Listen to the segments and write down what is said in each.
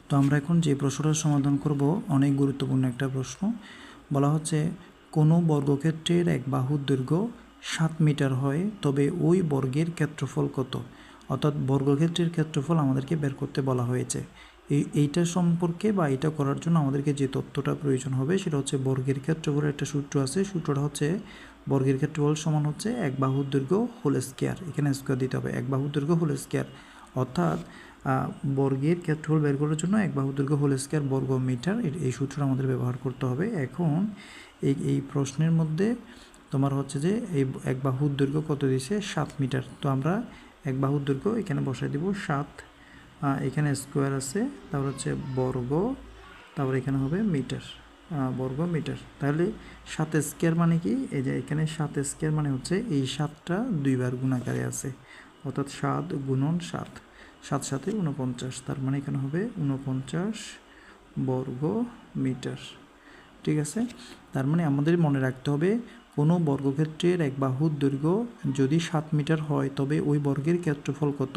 তো আমরা এখন যে প্রশ্নটার সমাধান করব অনেক গুরুত্বপূর্ণ একটা প্রশ্ন। বলা হচ্ছে কোনো বর্গক্ষেত্রের এক বাহুর দৈর্ঘ্য 7 মিটার হয়, তবে ওই বর্গের ক্ষেত্রফল কত? অর্থাৎ বর্গক্ষেত্রের ক্ষেত্রফল আমাদেরকে বের করতে বলা হয়েছে। এইটা সম্পর্কে বা এটা করার জন্য আমাদেরকে যে তথ্যটা প্রয়োজন হবে সেটা হচ্ছে বর্গের ক্ষেত্রফলের একটা সূত্র আছে। সূত্রটা হচ্ছে বর্গের ক্ষেত্রফল সমান হচ্ছে এক বাহুর দৈর্ঘ্য হোল স্কয়ার, এখানে স্কয়ার দিতে হবে, এক বাহুর দৈর্ঘ্য হোল স্কয়ার। অর্থাৎ বর্গের ক্ষেত্রফল বের করার জন্য এক বাহুর দৈর্ঘ্য হোল স্কয়ার বর্গ মিটার, এই সূত্রটা আমাদের ব্যবহার করতে হবে। এখন এই প্রশ্নের মধ্যে তোমার হচ্ছে যে এই এক বাহুর দৈর্ঘ্য কত দিয়েছে? 7 মিটার। তো আমরা এক বাহুর দৈর্ঘ্য এখানে বসাই দিব 7, এখানে স্কোয়ার আছে, তারপর হচ্ছে বর্গ, তারপর এখানে হবে মিটার, বর্গ মিটার। তাহলে 7 স্কোয়ার মানে কি? এই যে এখানে 7 স্কোয়ার মানে হচ্ছে এই 7টা দুইবার গুণাকারে আছে, অর্থাৎ 7 গুণন 7, 7 7 49, তার মানে এখানে হবে 49 বর্গ মিটার। ঠিক আছে, তার মানে আমাদের মনে রাখতে হবে কোনো বর্গক্ষেত্রের এক বাহুর দৈর্ঘ্য যদি 7 মিটার হয় তবে ওই বর্গের ক্ষেত্রফল কত?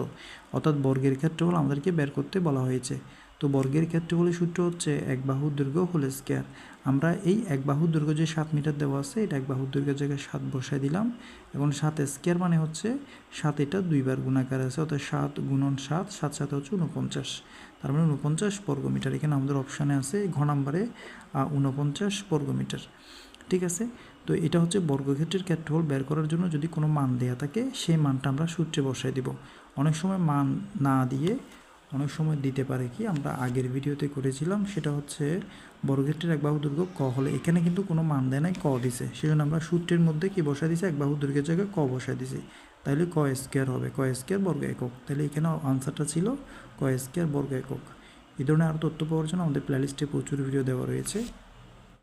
অর্থাৎ বর্গের ক্ষেত্রফল আমাদেরকে বের করতে বলা হয়েছে। তো বর্গের ক্ষেত্রফলের সূত্র হচ্ছে এক বাহুর দৈর্ঘ্য হোল স্কয়ার। আমরা এই এক বাহুর দৈর্ঘ্য যে 7 মিটার দেওয়া আছে, এটা এক বাহুর দৈর্ঘ্যের জায়গায় 7 বসাই দিলাম। এখন 7 স্কয়ার মানে হচ্ছে 7, এটা দুইবার গুণাকার আছে, অর্থাৎ 7 গুণন 7, 7 7 হচ্ছে 49, তার মানে 49 বর্গমিটার। এখানে আমাদের অপশানে আছে ঘ নাম্বারে 49 বর্গমিটার। ঠিক আছে, তো এটা হচ্ছে বর্গক্ষেত্রের ক্ষেত্রফল বের করার জন্য যদি কোনো মান দেয়া থাকে সেই মানটা আমরা সূত্রে বসাই দিব। অনেক সময় মান না দিয়ে অনেক সময় দিতে পারে কি, আমরা আগের ভিডিওতে করেছিলাম, সেটা হচ্ছে বর্গক্ষেত্রের এক বাহু দৈর্ঘ্য ক হলে এখানে কিন্তু কোনো মান দেয় নাই, ক দিছে, সেজন্য আমরা সূত্রের মধ্যে কি বসাই দিছি? এক বাহু দৈর্ঘ্যের জায়গায় ক বসাই দিছি। তাহলে ক স্কয়ার হবে, ক স্কয়ার বর্গ একক। তাহলে এখানে আনসারটা ছিল ক স্কয়ার বর্গ একক। এই ধরনের আরও তথ্য পাওয়ার জন্য আমাদের প্লেলিস্টে প্রচুর ভিডিও দেওয়া রয়েছে।